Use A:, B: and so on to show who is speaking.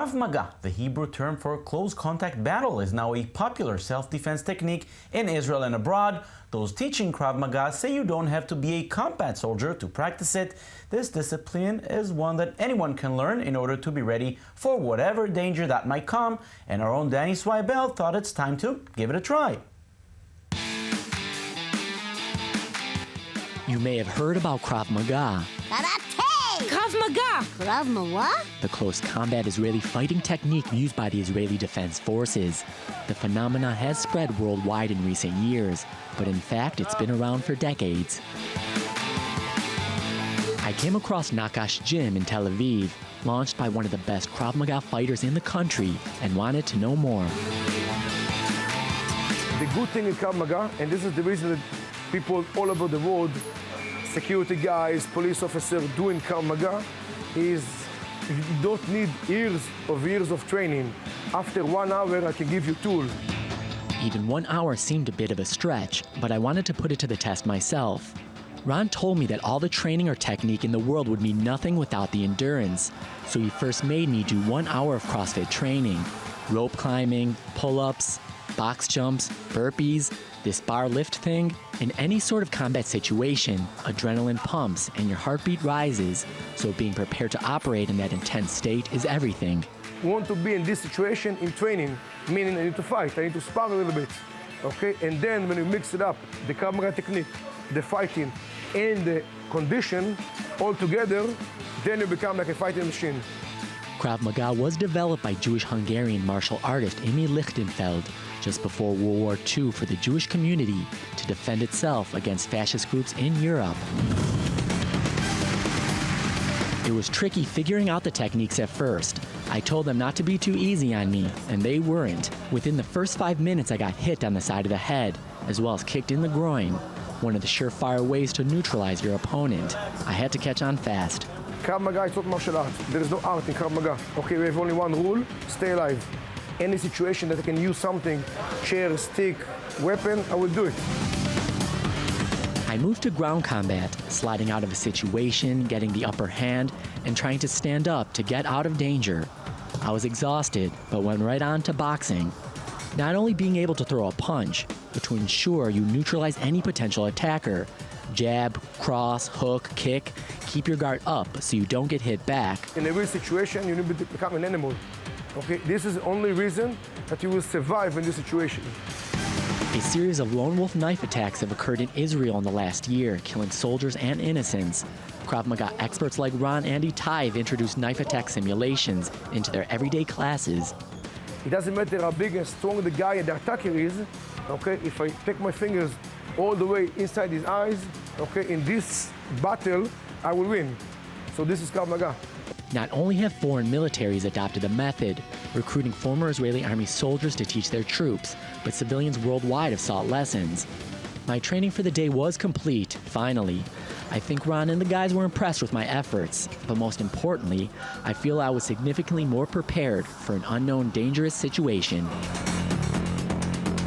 A: Krav Maga, the Hebrew term for close contact battle, is now a popular self-defense technique in Israel and abroad. Those teaching Krav Maga say you don't have to be a combat soldier to practice it. This discipline is one that anyone can learn in order to be ready for whatever danger that might come, and our own Danny Swibel thought it's time to give it a try.
B: You may have heard about Krav Maga.
C: Krav Maga! Krav Maga?
B: The close combat Israeli fighting technique used by the Israeli Defense Forces. The phenomena has spread worldwide in recent years, but in fact it's been around for decades. I came across Nakash Gym in Tel Aviv, launched by one of the best Krav Maga fighters in the country, and wanted to know more.
D: The good thing in Krav Maga, and this is the reason that people all over the world, security guys, police officers doing Krav Maga, is you don't need years of training. After 1 hour, I can give you tools.
B: Even 1 hour seemed a bit of a stretch, but I wanted to put it to the test myself. Ran told me that all the training or technique in the world would mean nothing without the endurance, so he first made me do 1 hour of CrossFit training. Rope climbing, pull-ups, box jumps, burpees, this bar lift thing. In any sort of combat situation, adrenaline pumps and your heartbeat rises, so being prepared to operate in that intense state is everything.
D: I want to be in this situation in training, meaning I need to fight, I need to spar a little bit, okay? And then when you mix it up, the Krav Maga technique, the fighting, and the condition all together, then you become like a fighting machine.
B: Krav Maga was developed by Jewish-Hungarian martial artist Amy Lichtenfeld just before World War II for the Jewish community to defend itself against fascist groups in Europe. It was tricky figuring out the techniques at first. I told them not to be too easy on me, and they weren't. Within the first 5 minutes, I got hit on the side of the head, as well as kicked in the groin, one of the surefire ways to neutralize your opponent. I had to catch on fast.
D: Krav Maga is not martial art. There is no art in Krav Maga. Okay, we have only one rule: stay alive. Any situation that I can use something, chair, stick, weapon, I will do it.
B: I moved to ground combat, sliding out of a situation, getting the upper hand, and trying to stand up to get out of danger. I was exhausted, but went right on to boxing. Not only being able to throw a punch, but to ensure you neutralize any potential attacker. Jab, cross, hook, kick. Keep your guard up so you don't get hit back.
D: In every situation, you need to become an animal. Okay, this is the only reason that you will survive in this situation.
B: A series of lone wolf knife attacks have occurred in Israel in the last year, killing soldiers and innocents. Krav Maga experts like Ran and i24News introduced knife attack simulations into their everyday classes.
D: It doesn't matter how big and strong the guy, the attacker is, okay, if I take my fingers all the way inside his eyes, okay, in this battle, I will win. So this is Krav Maga.
B: Not only have foreign militaries adopted the method, recruiting former Israeli army soldiers to teach their troops, but civilians worldwide have sought lessons. My training for the day was complete, finally. I think Ran and the guys were impressed with my efforts, but most importantly, I feel I was significantly more prepared for an unknown, dangerous situation.